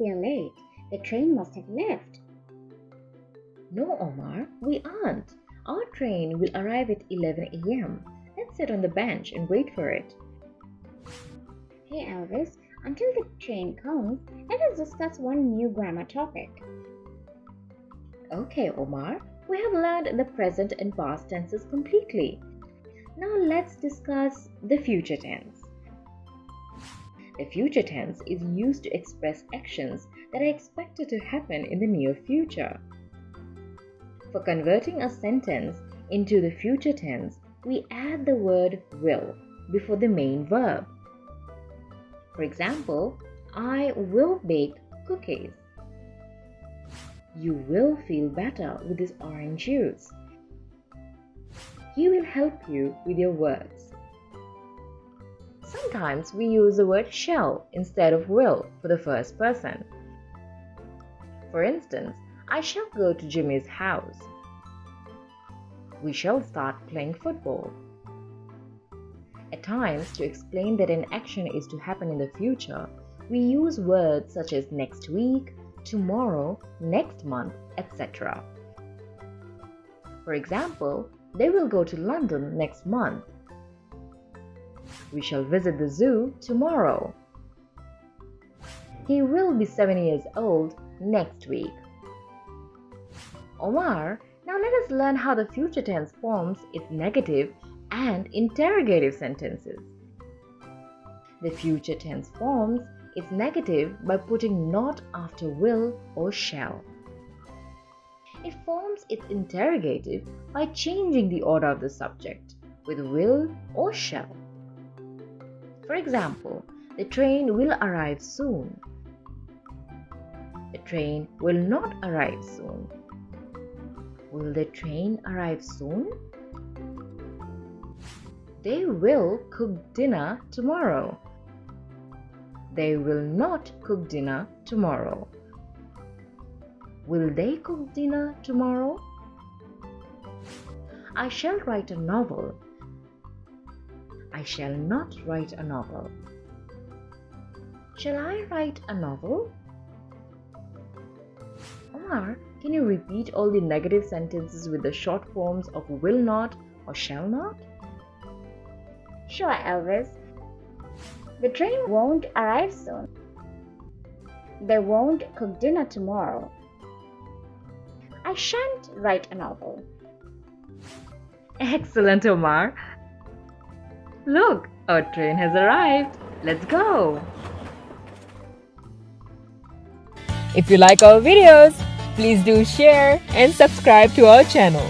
we are late. The train must have left. No, Omar, we aren't. Our train will arrive at 11 a.m. Let's sit on the bench and wait for it. Hey Elvis, until the train comes, let us discuss one new grammar topic. Okay, Omar, we have learned the present and past tenses completely. Now let's discuss the future tense. The future tense is used to express actions that are expected to happen in the near future. For converting a sentence into the future tense, we add the word will before the main verb. For example, I will bake cookies. You will feel better with this orange juice. He will help you with your works. Sometimes we use the word shall instead of will for the first person. For instance, I shall go to Jimmy's house. We shall start playing football. At times, to explain that an action is to happen in the future, we use words such as next week, tomorrow, next month, etc. For example, they will go to London next month. We shall visit the zoo tomorrow. He will be 7 years old next week. Omar, now let us learn how the future tense forms its negative and interrogative sentences. The future tense forms its negative by putting not after will or shall. It forms its interrogative by changing the order of the subject with will or shall. For example, the train will arrive soon. The train will not arrive soon. Will the train arrive soon? They will cook dinner tomorrow. They will not cook dinner tomorrow. Will they cook dinner tomorrow? I shall write a novel. I shall not write a novel. Shall I write a novel? Omar, can you repeat all the negative sentences with the short forms of will not or shall not? Sure, Elvis. The train won't arrive soon. They won't cook dinner tomorrow. I shan't write a novel. Excellent, Omar. Look, our train has arrived. Let's go. If you like our videos, please do share and subscribe to our channel.